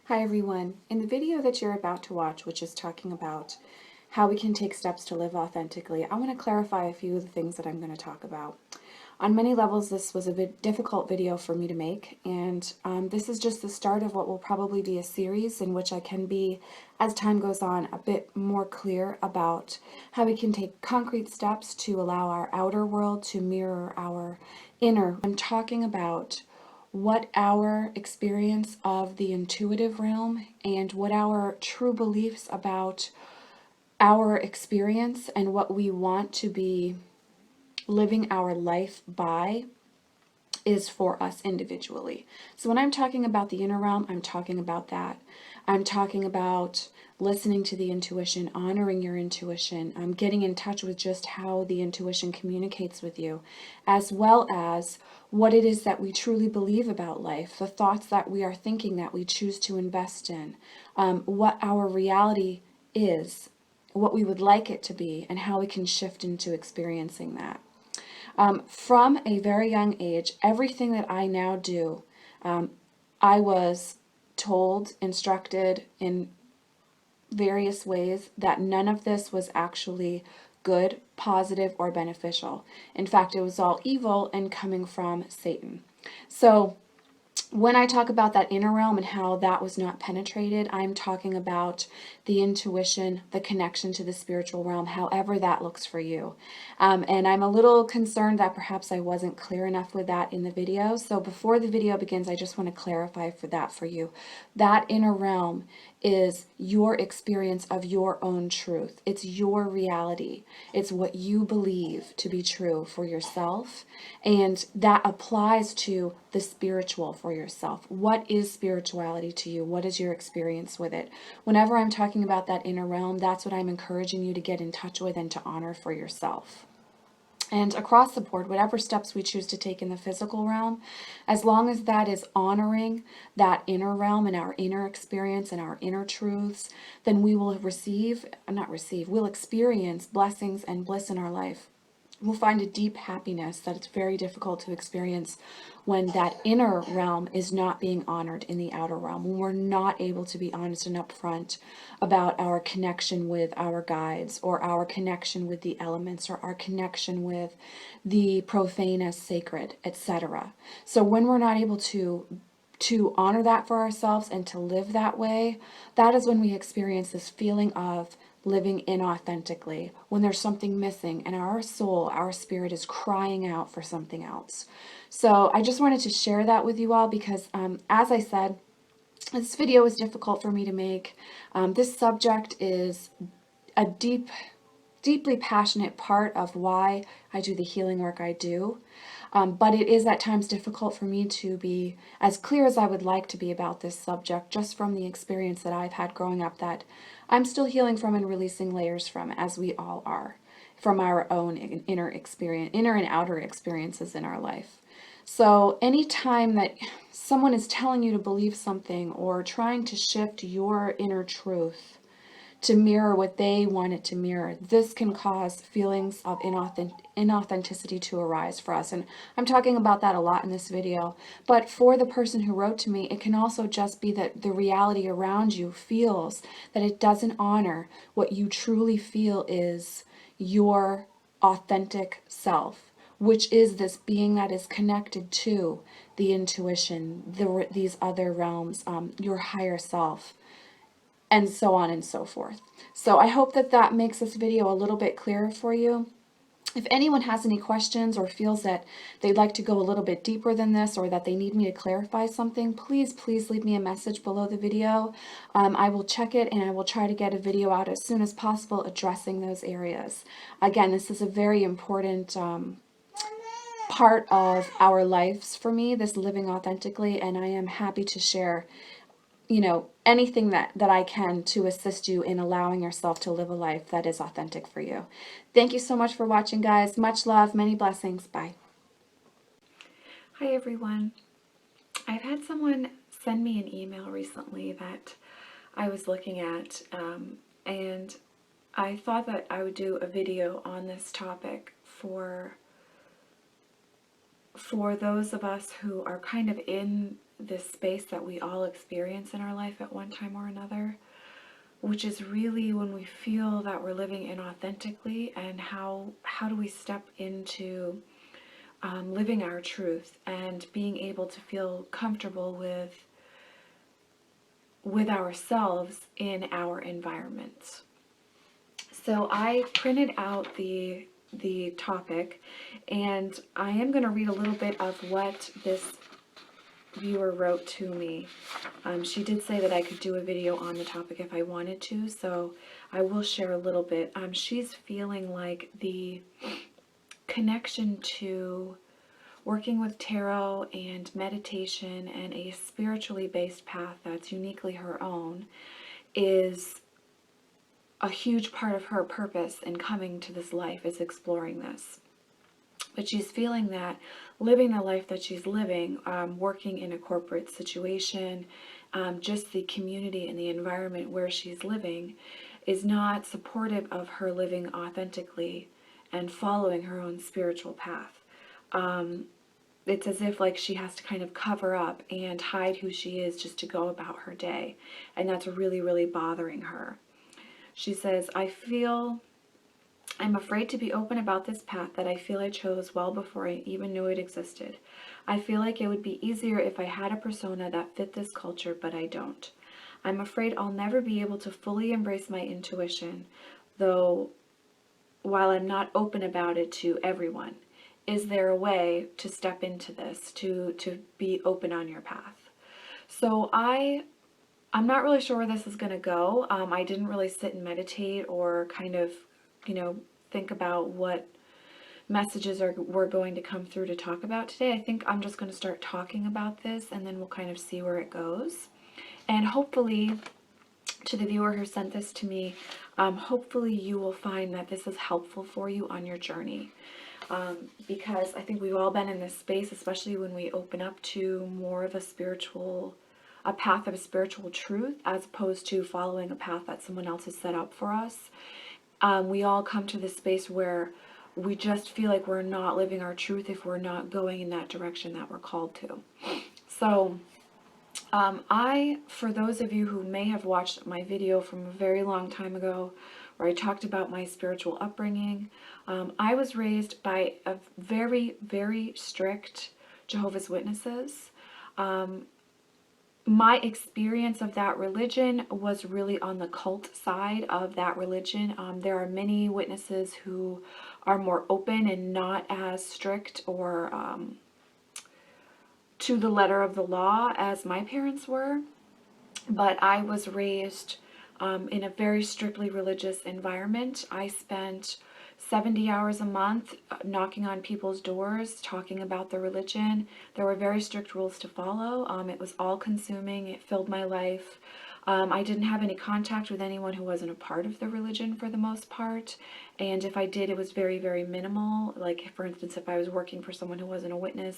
Hi everyone. In the video that you're about to watch, which is talking about how we can take steps to live authentically, I want to clarify a few of the things that I'm going to talk about. On many levels, this was a bit difficult video for me to make, and this is just the start of what will probably be a series in which I can be, as time goes on, a bit more clear about how we can take concrete steps to allow our outer world to mirror our inner. I'm talking about what our experience of the intuitive realm and what our true beliefs about our experience and what we want to be living our life by is for us individually. So when I'm talking about the inner realm, I'm talking about that. I'm talking about listening to the intuition, honoring your intuition, getting in touch with just how the intuition communicates with you, as well as what it is that we truly believe about life, the thoughts that we are thinking that we choose to invest in, what our reality is, what we would like it to be, and how we can shift into experiencing that. From a very young age, everything that I now do, I was told, instructed in various ways that none of this was actually good, positive, or beneficial. In fact, it was all evil and coming from Satan. So when I talk about that inner realm and how that was not penetrated, I'm talking about the intuition, the connection to the spiritual realm, however that looks for you. And I'm a little concerned that perhaps I wasn't clear enough with that in the video. So before the video begins, I just want to clarify for you. That inner realm is your experience of your own truth. It's your reality. It's what you believe to be true for yourself. And that applies to the spiritual for yourself. What is spirituality to you? What is your experience with it? Whenever I'm talking about that inner realm, that's what I'm encouraging you to get in touch with and to honor for yourself. And across the board, whatever steps we choose to take in the physical realm, as long as that is honoring that inner realm and our inner experience and our inner truths, then we will we'll experience blessings and bliss in our life. We'll find a deep happiness that it's very difficult to experience when that inner realm is not being honored in the outer realm, when we're not able to be honest and upfront about our connection with our guides or our connection with the elements or our connection with the profane as sacred, etc. So when we're not able to honor that for ourselves and to live that way, that is when we experience this feeling of living inauthentically, when there's something missing and our soul, our spirit is crying out for something else. So I just wanted to share that with you all because, as I said, this video was difficult for me to make. This subject is a deeply passionate part of why I do the healing work I do. But it is at times difficult for me to be as clear as I would like to be about this subject, just from the experience that I've had growing up that I'm still healing from and releasing layers from, as we all are, from our own inner and outer experiences in our life. So anytime that someone is telling you to believe something or trying to shift your inner truth to mirror what they want it to mirror, this can cause feelings of inauthenticity to arise for us. And I'm talking about that a lot in this video. But for the person who wrote to me, it can also just be that the reality around you feels that it doesn't honor what you truly feel is your authentic self, which is this being that is connected to the intuition, these other realms, your higher self, and so on and so forth. So I hope that that makes this video a little bit clearer for you. If anyone has any questions or feels that they'd like to go a little bit deeper than this or that they need me to clarify something, please leave me a message below the video. I will check it and I will try to get a video out as soon as possible addressing those areas. Again, this is a very important part of our lives for me, this living authentically, and I am happy to share anything that I can to assist you in allowing yourself to live a life that is authentic for you. Thank you so much for watching, guys. Much love, many blessings. Bye. Hi, everyone. I've had someone send me an email recently that I was looking at, and I thought that I would do a video on this topic for those of us who are kind of in this space that we all experience in our life at one time or another, which is really when we feel that we're living inauthentically, and how do we step into living our truth and being able to feel comfortable with ourselves in our environment. So I printed out the topic, and I am going to read a little bit of what this viewer wrote to me. She did say that I could do a video on the topic if I wanted to, so I will share a little bit. She's feeling like the connection to working with tarot and meditation and a spiritually based path that's uniquely her own is a huge part of her purpose in coming to this life, is exploring this. But she's feeling that living the life that she's living, working in a corporate situation, just the community and the environment where she's living, is not supportive of her living authentically and following her own spiritual path. It's as if like she has to kind of cover up and hide who she is just to go about her day. And that's really, really bothering her. She says, I'm afraid to be open about this path that I feel I chose well before I even knew it existed. I feel like it would be easier if I had a persona that fit this culture, but I don't. I'm afraid I'll never be able to fully embrace my intuition, though while I'm not open about it to everyone. Is there a way to step into this, to be open on your path? So I'm not really sure where this is going to go. I didn't really sit and meditate or kind of, think about what messages were going to come through to talk about today. I think I'm just going to start talking about this, and then we'll kind of see where it goes. And hopefully, to the viewer who sent this to me, hopefully you will find that this is helpful for you on your journey. Because I think we've all been in this space, especially when we open up to more of a path of spiritual truth, as opposed to following a path that someone else has set up for us. We all come to this space where we just feel like we're not living our truth if we're not going in that direction that we're called to. So for those of you who may have watched my video from a very long time ago, where I talked about my spiritual upbringing, I was raised by a very, very strict Jehovah's Witnesses. My experience of that religion was really on the cult side of that religion. There are many witnesses who are more open and not as strict or to the letter of the law as my parents were. But I was raised in a very strictly religious environment. I spent 70 hours a month knocking on people's doors, talking about the religion. There were very strict rules to follow. It was all consuming. It filled my life. I didn't have any contact with anyone who wasn't a part of the religion for the most part. And if I did, it was very, very minimal. Like, for instance, if I was working for someone who wasn't a witness,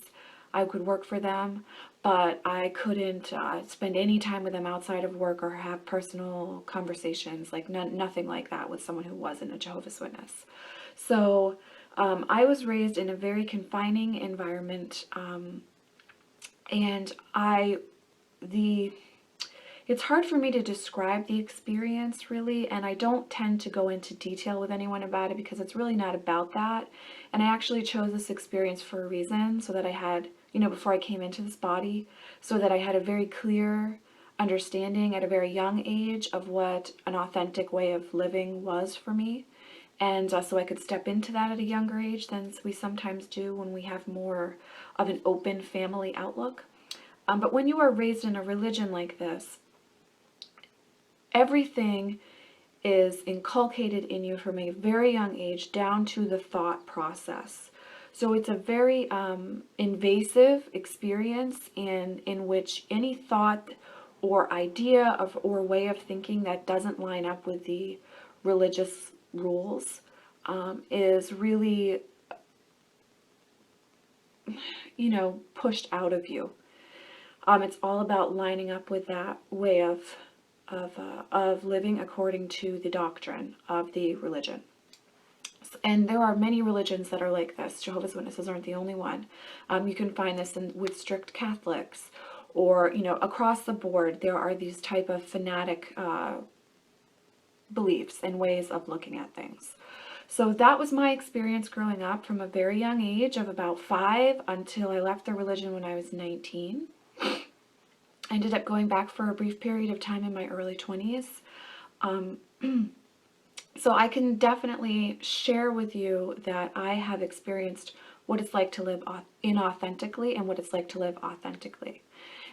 I could work for them, but I couldn't spend any time with them outside of work or have personal conversations, like nothing like that with someone who wasn't a Jehovah's Witness. So I was raised in a very confining environment, and it's hard for me to describe the experience really, and I don't tend to go into detail with anyone about it because it's really not about that. And I actually chose this experience for a reason, so that I had, before I came into this body, so that I had a very clear understanding at a very young age of what an authentic way of living was for me. And so I could step into that at a younger age than we sometimes do when we have more of an open family outlook. But when you are raised in a religion like this, everything is inculcated in you from a very young age down to the thought process. So it's a very invasive experience in which any thought or idea or way of thinking that doesn't line up with the religious rules is really, pushed out of you. It's all about lining up with that way of living according to the doctrine of the religion. And there are many religions that are like this. Jehovah's Witnesses aren't the only one. You can find this with strict Catholics, or, you know, across the board, there are these type of fanatic beliefs and ways of looking at things. So that was my experience growing up from a very young age of about 5 until I left the religion when I was 19. I ended up going back for a brief period of time in my early 20s. So I can definitely share with you that I have experienced what it's like to live inauthentically and what it's like to live authentically.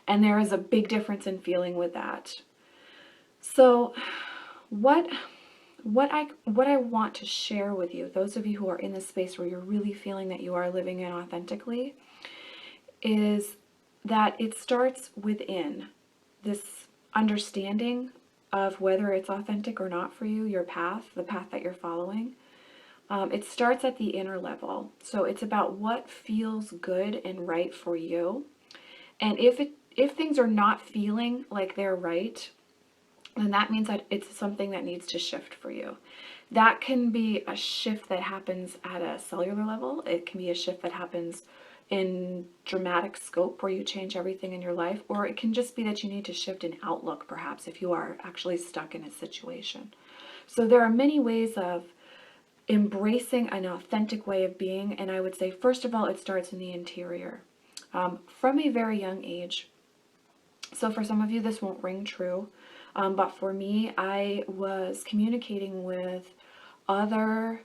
And there is a big difference in feeling with that. So what I want to share with you, those of you who are in this space where you're really feeling that you are living inauthentically, is that it starts within this understanding of whether it's authentic or not for you, your path, the path that you're following. It starts at the inner level. So it's about what feels good and right for you. And if things are not feeling like they're right, then that means that it's something that needs to shift for you. That can be a shift that happens at a cellular level. It can be a shift that happens in dramatic scope where you change everything in your life, or it can just be that you need to shift an outlook, perhaps, if you are actually stuck in a situation. So there are many ways of embracing an authentic way of being, and I would say, first of all, it starts in the interior. From a very young age, so for some of you, this won't ring true, but for me, I was communicating with other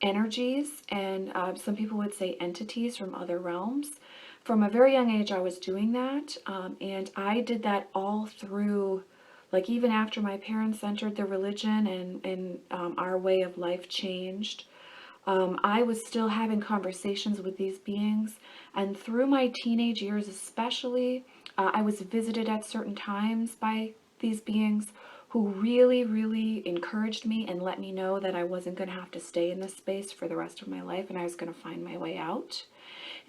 energies, and some people would say entities from other realms. From a very young age, I was doing that, and I did that all through, like even after my parents entered the religion and our way of life changed. I was still having conversations with these beings, and through my teenage years especially, I was visited at certain times by these beings who really, really encouraged me and let me know that I wasn't going to have to stay in this space for the rest of my life and I was going to find my way out.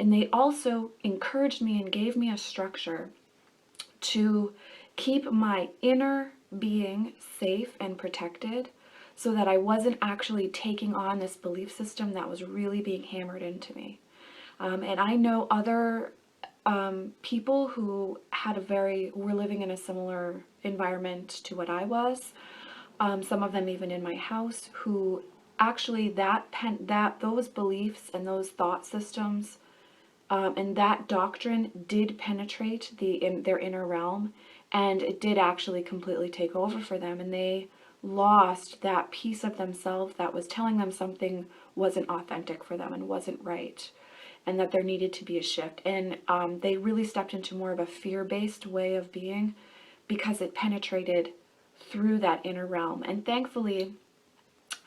And they also encouraged me and gave me a structure to keep my inner being safe and protected so that I wasn't actually taking on this belief system that was really being hammered into me. And I know other people who were living in a similar environment to what I was. Some of them even in my house, who actually those beliefs and those thought systems and that doctrine did penetrate their inner realm, and it did actually completely take over for them, and they lost that piece of themselves that was telling them something wasn't authentic for them and wasn't right, and that there needed to be a shift. And they really stepped into more of a fear-based way of being because it penetrated through that inner realm. And thankfully,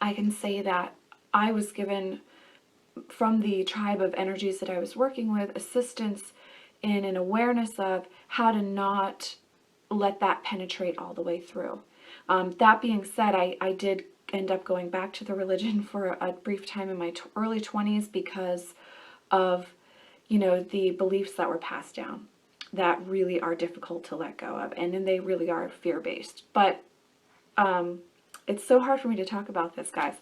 I can say that I was given, from the tribe of energies that I was working with, assistance in an awareness of how to not let that penetrate all the way through. That being said, I did end up going back to the religion for a brief time in my early 20s because of, you know, the beliefs that were passed down that really are difficult to let go of, and then they really are fear-based. But it's so hard for me to talk about this, guys.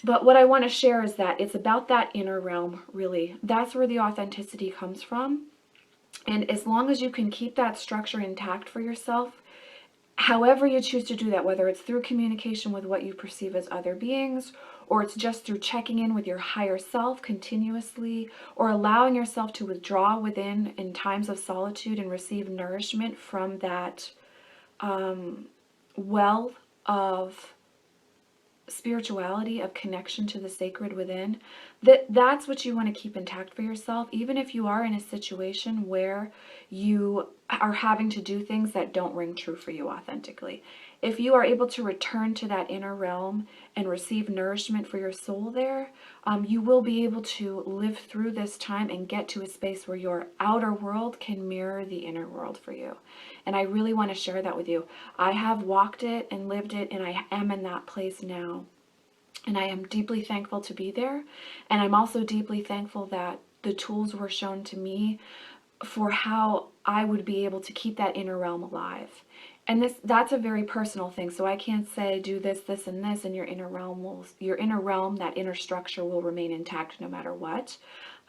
But what I want to share is that it's about that inner realm, really. That's where the authenticity comes from. And as long as you can keep that structure intact for yourself, however you choose to do that, whether it's through communication with what you perceive as other beings, or it's just through checking in with your higher self continuously, or allowing yourself to withdraw within in times of solitude and receive nourishment from that well of spirituality, of connection to the sacred within, that's what you want to keep intact for yourself, even if you are in a situation where you are having to do things that don't ring true for you authentically. If you are able to return to that inner realm and receive nourishment for your soul there, you will be able to live through this time and get to a space where your outer world can mirror the inner world for you. And I really want to share that with you. I have walked it and lived it, and I am in that place now. And I am deeply thankful to be there. And I'm also deeply thankful that the tools were shown to me for how I would be able to keep that inner realm alive. And that's a very personal thing. So I can't say do this, this, and this, and your inner realm, that inner structure will remain intact no matter what.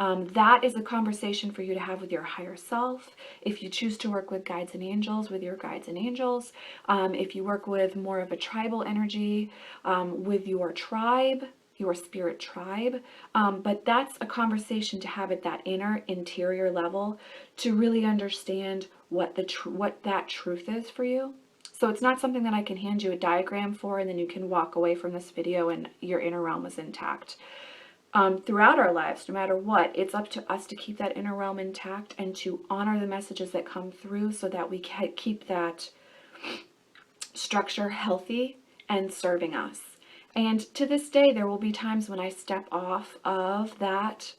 That is a conversation for you to have with your higher self. If you choose to work with guides and angels, with your guides and angels. If you work with more of a tribal energy, with your tribe, your spirit tribe. But that's a conversation to have at that interior level to really understand what that truth is for you. So it's not something that I can hand you a diagram for and then you can walk away from this video and your inner realm is intact. Throughout our lives, no matter what, it's up to us to keep that inner realm intact and to honor the messages that come through so that we can keep that structure healthy and serving us. And to this day, there will be times when I step off of that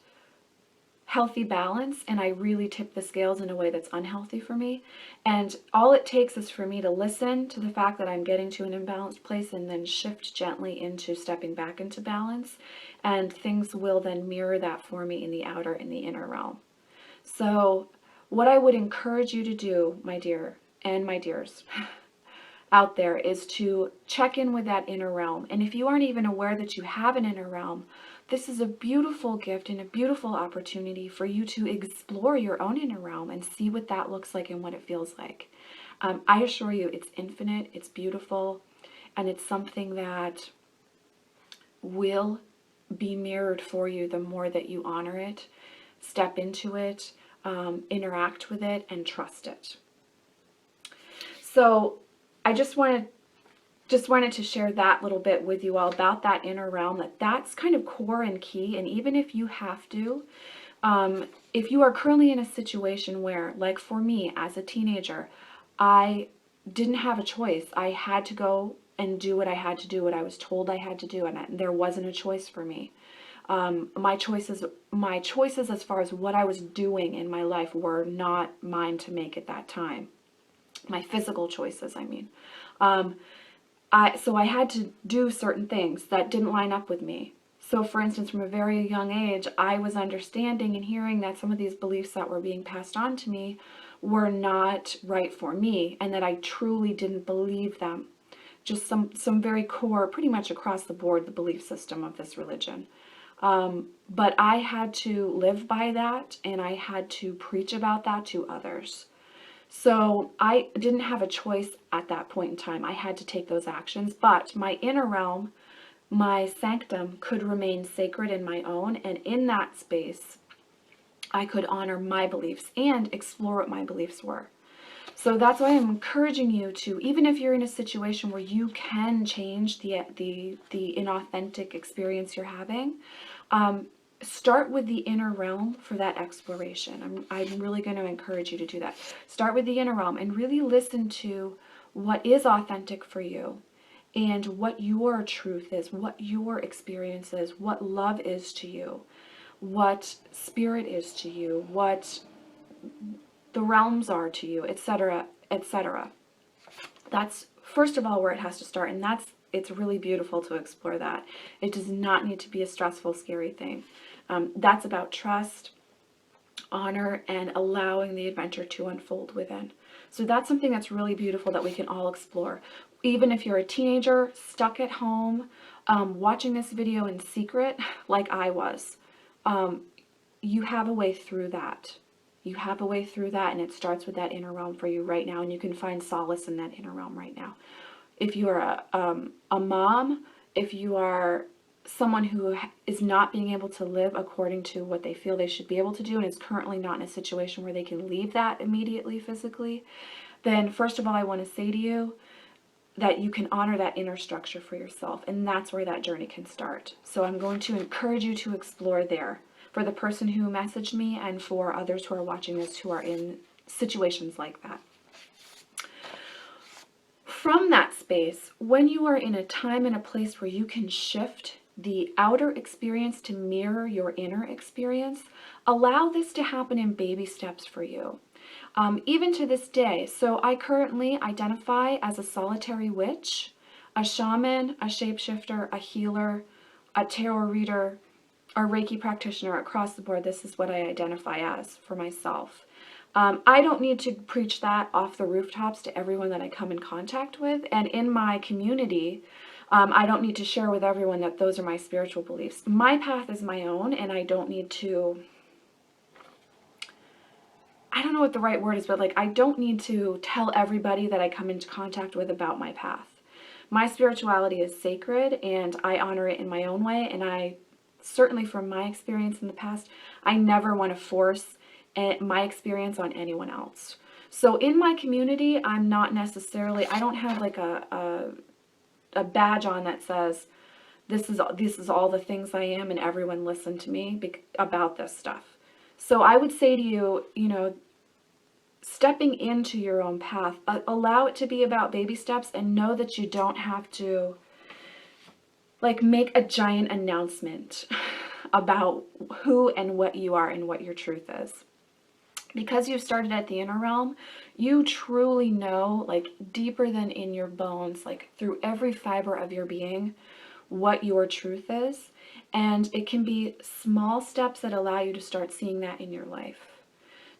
healthy balance and I really tip the scales in a way that's unhealthy for me. And all it takes is for me to listen to the fact that I'm getting to an imbalanced place and then shift gently into stepping back into balance. And things will then mirror that for me in the outer and the inner realm. So what I would encourage you to do, my dear and my dears, out there is to check in with that inner realm. And if you aren't even aware that you have an inner realm, this is a beautiful gift and a beautiful opportunity for you to explore your own inner realm and see what that looks like and what it feels like. I assure you it's infinite, it's beautiful, and it's something that will be mirrored for you the more that you honor it, step into it, interact with it, and trust it. So I just wanted to share that little bit with you all about that inner realm, that's kind of core and key. And even if you have to, if you are currently in a situation where, like for me as a teenager, I didn't have a choice. I had to go and do what I had to do, what I was told I had to do, and there wasn't a choice for me. My choices as far as what I was doing in my life were not mine to make at that time. My physical choices, I mean. So I had to do certain things that didn't line up with me. So for instance, from a very young age, I was understanding and hearing that some of these beliefs that were being passed on to me were not right for me and that I truly didn't believe them. Just some very core, pretty much across the board, the belief system of this religion. But I had to live by that and I had to preach about that to others. So I didn't have a choice at that point in time. I had to take those actions, but my inner realm, my sanctum, could remain sacred in my own, and in that space, I could honor my beliefs and explore what my beliefs were. So that's why I'm encouraging you to, even if you're in a situation where you can change the inauthentic experience you're having, start with the inner realm for that exploration. I'm really going to encourage you to do that. Start with the inner realm and really listen to what is authentic for you and what your truth is, what your experience is, what love is to you, what spirit is to you, what the realms are to you, etc., etc. That's first of all where it has to start, and it's really beautiful to explore that. It does not need to be a stressful, scary thing. That's about trust, honor, and allowing the adventure to unfold within. So that's something that's really beautiful that we can all explore. Even if you're a teenager stuck at home, watching this video in secret, like I was, you have a way through that. You have a way through that, and it starts with that inner realm for you right now, and you can find solace in that inner realm right now. If you are a mom, if you are someone who is not being able to live according to what they feel they should be able to do and is currently not in a situation where they can leave that immediately physically, then first of all, I want to say to you that you can honor that inner structure for yourself, and that's where that journey can start. So I'm going to encourage you to explore there for the person who messaged me and for others who are watching this who are in situations like that. From that space, when you are in a time and a place where you can shift the outer experience to mirror your inner experience, allow this to happen in baby steps for you. Even to this day, so I currently identify as a solitary witch, a shaman, a shapeshifter, a healer, a tarot reader, a Reiki practitioner. Across the board, this is what I identify as for myself. I don't need to preach that off the rooftops to everyone that I come in contact with, and in my community, I don't need to share with everyone that those are my spiritual beliefs. My path is my own, and I don't need to I don't know what the right word is, but like I don't need to tell everybody that I come into contact with about my path. My spirituality is sacred and I honor it in my own way. And I certainly, from my experience in the past, I never want to force my experience on anyone else. So in my community, I'm not necessarily, I don't have like a badge on that says, this is all the things I am and everyone listen to me about this stuff. So I would say to you, you know, stepping into your own path, allow it to be about baby steps and know that you don't have to like make a giant announcement about who and what you are and what your truth is. Because you've started at the inner realm, you truly know, like deeper than in your bones, like through every fiber of your being, what your truth is. And it can be small steps that allow you to start seeing that in your life.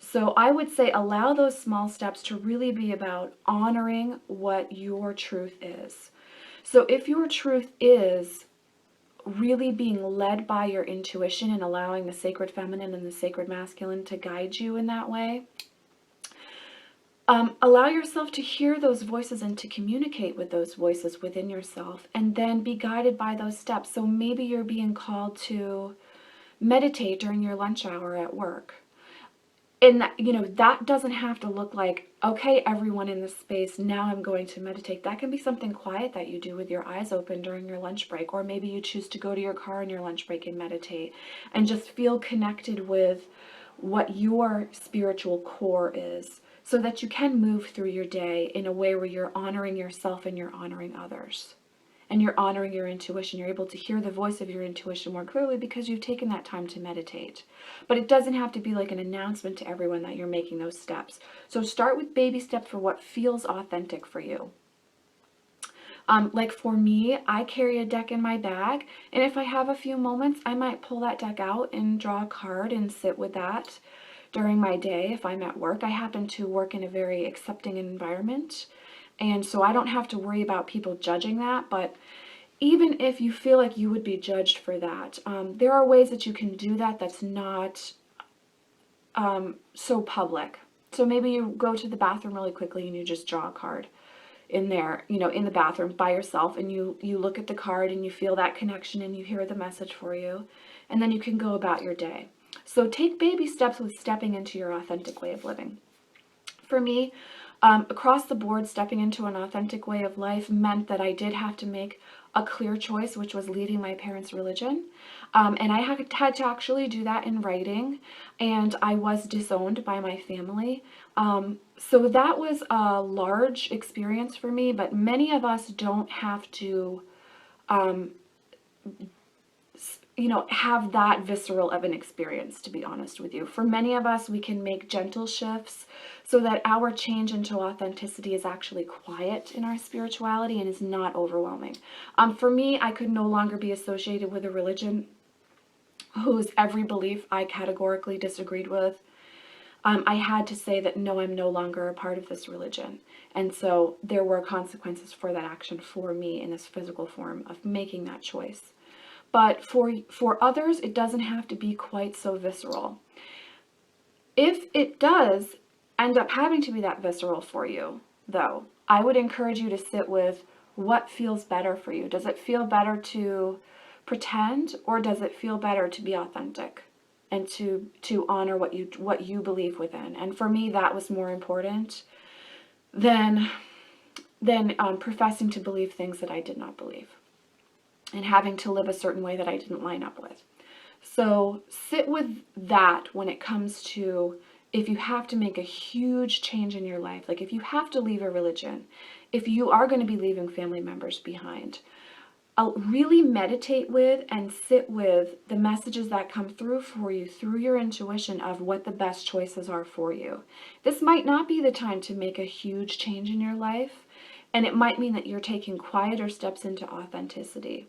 So I would say allow those small steps to really be about honoring what your truth is. So if your truth is really being led by your intuition and allowing the sacred feminine and the sacred masculine to guide you in that way, allow yourself to hear those voices and to communicate with those voices within yourself and then be guided by those steps. So maybe you're being called to meditate during your lunch hour at work. And that, you know, that doesn't have to look like, okay, everyone in this space, now I'm going to meditate. That can be something quiet that you do with your eyes open during your lunch break, or maybe you choose to go to your car in your lunch break and meditate and just feel connected with what your spiritual core is so that you can move through your day in a way where you're honoring yourself and you're honoring others. And you're honoring your intuition. You're able to hear the voice of your intuition more clearly because you've taken that time to meditate. But it doesn't have to be like an announcement to everyone that you're making those steps. So start with baby steps for what feels authentic for you. Like for me, I carry a deck in my bag, and if I have a few moments, I might pull that deck out and draw a card and sit with that during my day. If I'm at work, I happen to work in a very accepting environment, and so I don't have to worry about people judging that. But even if you feel like you would be judged for that, there are ways that you can do that that's not so public. So maybe you go to the bathroom really quickly and you just draw a card in there, you know, in the bathroom by yourself, and you look at the card and you feel that connection and you hear the message for you, and then you can go about your day. So take baby steps with stepping into your authentic way of living. For me, across the board, stepping into an authentic way of life meant that I did have to make a clear choice, which was leaving my parents' religion. And I had to actually do that in writing, and I was disowned by my family. So that was a large experience for me, but many of us don't have to you know, have that visceral of an experience, to be honest with you. For many of us, we can make gentle shifts so that our change into authenticity is actually quiet in our spirituality and is not overwhelming. For me, I could no longer be associated with a religion whose every belief I categorically disagreed with. I had to say that no, I'm no longer a part of this religion. And so there were consequences for that action for me in this physical form of making that choice. But for others, it doesn't have to be quite so visceral. If it does end up having to be that visceral for you, though, I would encourage you to sit with what feels better for you. Does it feel better to pretend, or does it feel better to be authentic and to honor what you believe within? And for me, that was more important than professing to believe things that I did not believe, and having to live a certain way that I didn't line up with. So sit with that when it comes to if you have to make a huge change in your life, like if you have to leave a religion, if you are going to be leaving family members behind, really meditate with and sit with the messages that come through for you through your intuition of what the best choices are for you. This might not be the time to make a huge change in your life, and it might mean that you're taking quieter steps into authenticity.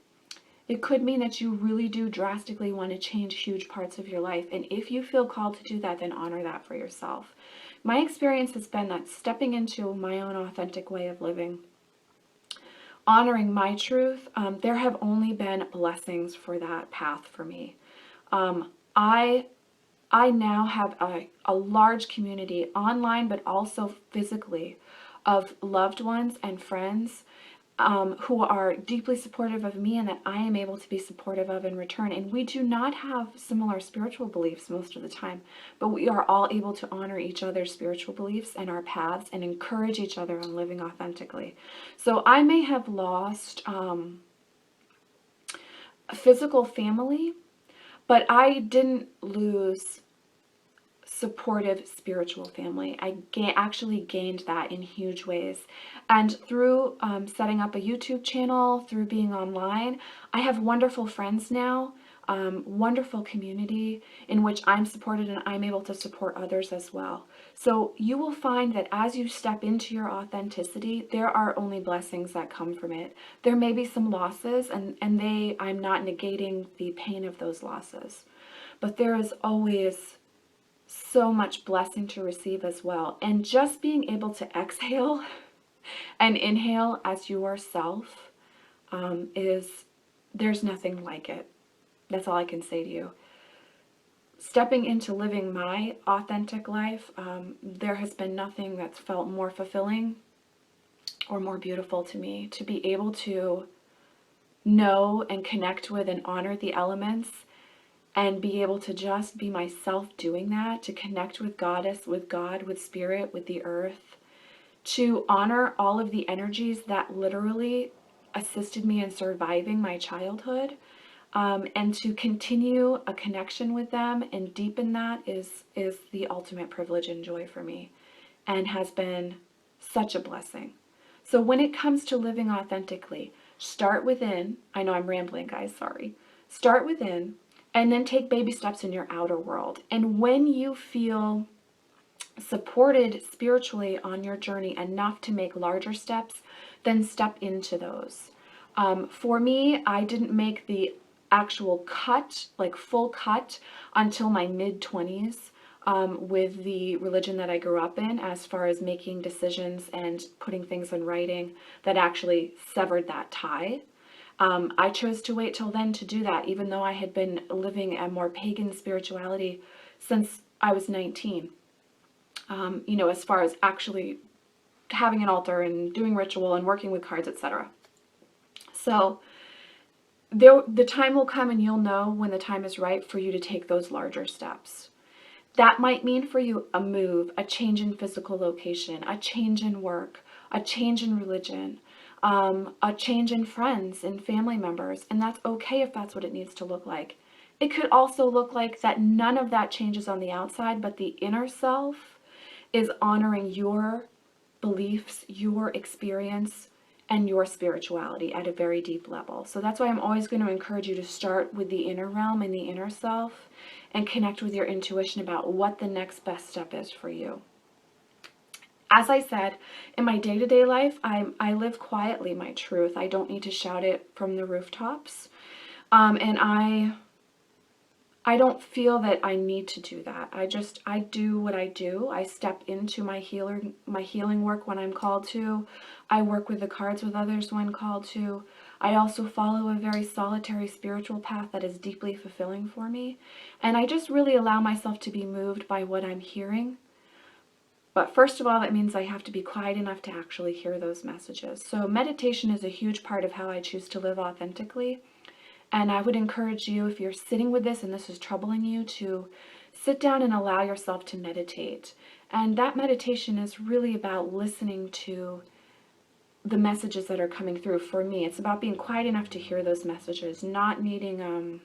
It could mean that you really do drastically want to change huge parts of your life. And if you feel called to do that, then honor that for yourself. My experience has been that stepping into my own authentic way of living, honoring my truth, there have only been blessings for that path for me. I I now have a large community online, but also physically, of loved ones and friends who are deeply supportive of me and that I am able to be supportive of in return. And we do not have similar spiritual beliefs most of the time, but we are all able to honor each other's spiritual beliefs and our paths and encourage each other on living authentically. So I may have lost a physical family, but I didn't lose supportive spiritual family. I actually gained that in huge ways. And through setting up a YouTube channel, through being online, I have wonderful friends now, wonderful community in which I'm supported and I'm able to support others as well. So you will find that as you step into your authenticity, there are only blessings that come from it. There may be some losses, and I'm not negating the pain of those losses, but there is always so much blessing to receive as well. And just being able to exhale and inhale as yourself there's nothing like it. That's all I can say to you. Stepping into living my authentic life, there has been nothing that's felt more fulfilling or more beautiful to me. To be able to know and connect with and honor the elements and be able to just be myself doing that, to connect with Goddess, with God, with Spirit, with the earth, to honor all of the energies that literally assisted me in surviving my childhood, and to continue a connection with them and deepen that is the ultimate privilege and joy for me, and has been such a blessing. So when it comes to living authentically, start within. I know I'm rambling, guys, sorry. Start within, and then take baby steps in your outer world. And when you feel supported spiritually on your journey enough to make larger steps, then step into those. For me, I didn't make the actual cut, like full cut, until my mid-20s with the religion that I grew up in, as far as making decisions and putting things in writing that actually severed that tie. I chose to wait till then to do that, even though I had been living a more pagan spirituality since I was 19. As far as actually having an altar and doing ritual and working with cards, etc. So the time will come and you'll know when the time is right for you to take those larger steps. That might mean for you a move, a change in physical location, a change in work, a change in religion, a change in friends and family members, and that's okay if that's what it needs to look like. It could also look like that none of that changes on the outside, but the inner self is honoring your beliefs, your experience, and your spirituality at a very deep level. So that's why I'm always going to encourage you to start with the inner realm and the inner self and connect with your intuition about what the next best step is for you. As I said, in my day-to-day life, I live quietly my truth. I don't need to shout it from the rooftops. And I don't feel that I need to do that. I do what I do. I step into my healing work when I'm called to. I work with the cards with others when called to. I also follow a very solitary spiritual path that is deeply fulfilling for me. And I just really allow myself to be moved by what I'm hearing. But first of all, that means I have to be quiet enough to actually hear those messages. So meditation is a huge part of how I choose to live authentically. And I would encourage you, if you're sitting with this and this is troubling you, to sit down and allow yourself to meditate. And that meditation is really about listening to the messages that are coming through. For me, it's about being quiet enough to hear those messages, not needing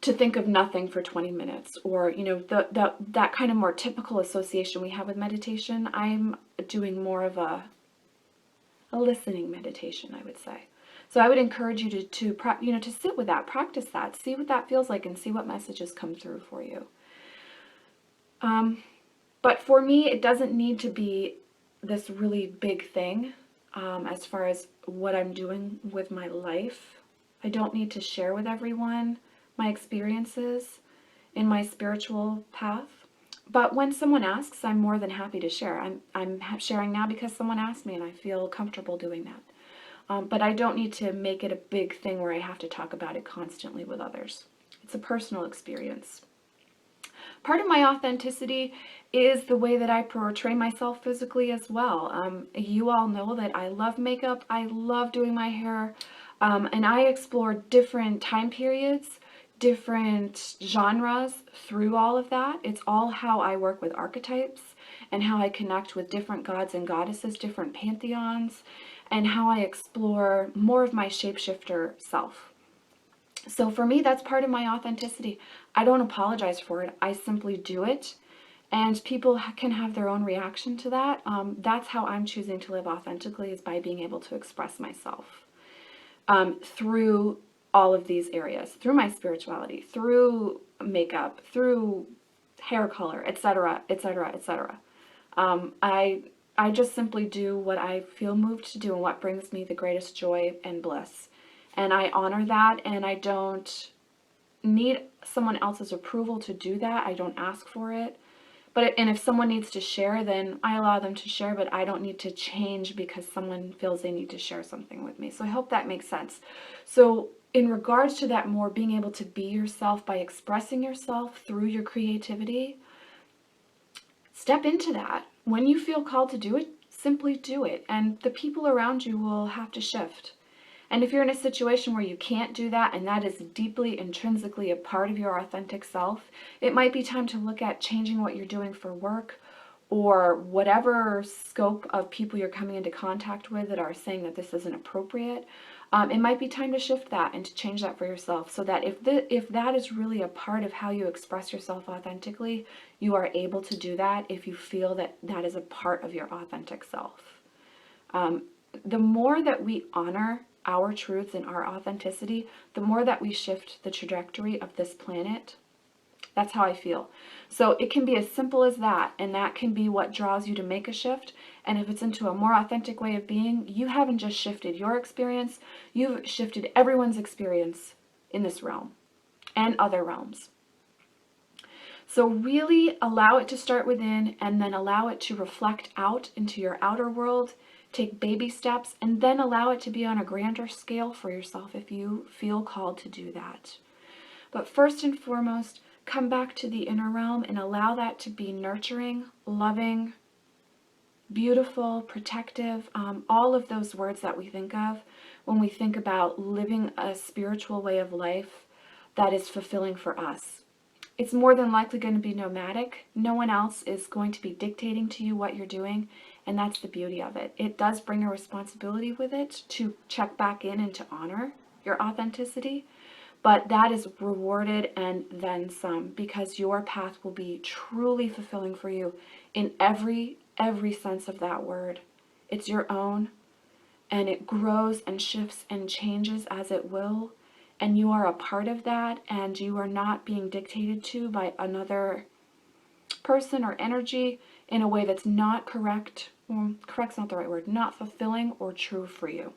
to think of nothing for 20 minutes, or that kind of more typical association we have with meditation. I'm doing more of a listening meditation, I would say. So I would encourage you to sit with that, practice that, see what that feels like, and see what messages come through for you. But for me, it doesn't need to be this really big thing as far as what I'm doing with my life. I don't need to share with everyone my experiences in my spiritual path. But when someone asks, I'm more than happy to share. I'm sharing now because someone asked me and I feel comfortable doing that. But I don't need to make it a big thing where I have to talk about it constantly with others. It's a personal experience. Part of my authenticity is the way that I portray myself physically as well. You all know that I love makeup, I love doing my hair, and I explore different time periods, different genres through all of that. It's all how I work with archetypes and how I connect with different gods and goddesses, different pantheons, and how I explore more of my shapeshifter self. So for me, that's part of my authenticity. I don't apologize for it. I simply do it. And people can have their own reaction to that. That's how I'm choosing to live authentically, is by being able to express myself through all of these areas, through my spirituality, through makeup, through hair color, etc., etc., etc. I just simply do what I feel moved to do and what brings me the greatest joy and bliss. And I honor that, and I don't need someone else's approval to do that. I don't ask for it. And if someone needs to share, then I allow them to share, but I don't need to change because someone feels they need to share something with me. So I hope that makes sense. So in regards to that, more being able to be yourself by expressing yourself through your creativity, step into that. When you feel called to do it, simply do it. And the people around you will have to shift. And if you're in a situation where you can't do that, and that is deeply intrinsically a part of your authentic self, it might be time to look at changing what you're doing for work, or whatever scope of people you're coming into contact with that are saying that this isn't appropriate. It might be time to shift that and to change that for yourself, so that if that is really a part of how you express yourself authentically, you are able to do that if you feel that that is a part of your authentic self. The more that we honor our truths and our authenticity, the more that we shift the trajectory of this planet. That's how I feel. So it can be as simple as that, and that can be what draws you to make a shift. And if it's into a more authentic way of being, you haven't just shifted your experience, you've shifted everyone's experience in this realm and other realms. So really allow it to start within, and then allow it to reflect out into your outer world. Take baby steps, and then allow it to be on a grander scale for yourself if you feel called to do that. But first and foremost, come back to the inner realm and allow that to be nurturing, loving, beautiful, protective, all of those words that we think of when we think about living a spiritual way of life that is fulfilling for us. It's more than likely going to be nomadic. No one else is going to be dictating to you what you're doing, and that's the beauty of it. It does bring a responsibility with it to check back in and to honor your authenticity, but that is rewarded and then some, because your path will be truly fulfilling for you in every sense of that word. It's your own, and it grows and shifts and changes as it will. And you are a part of that, and you are not being dictated to by another person or energy in a way that's not correct. Well, correct's not the right word, not fulfilling or true for you.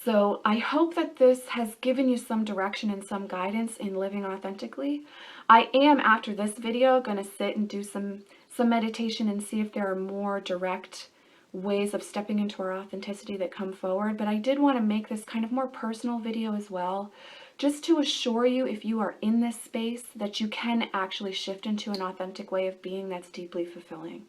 So I hope that this has given you some direction and some guidance in living authentically. I am, after this video, going to sit and do some meditation and see if there are more direct ways of stepping into our authenticity that come forward. But I did want to make this kind of more personal video as well, just to assure you, if you are in this space, that you can actually shift into an authentic way of being that's deeply fulfilling.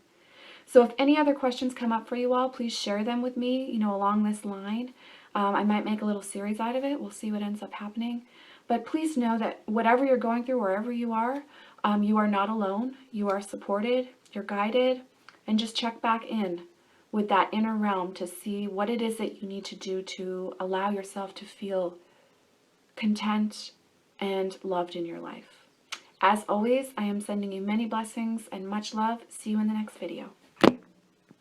So if any other questions come up for you all, please share them with me, along this line. I might make a little series out of it. We'll see what ends up happening. But please know that whatever you're going through, wherever you are not alone. You are supported, you're guided, and just check back in with that inner realm to see what it is that you need to do to allow yourself to feel content and loved in your life. As always, I am sending you many blessings and much love. See you in the next video.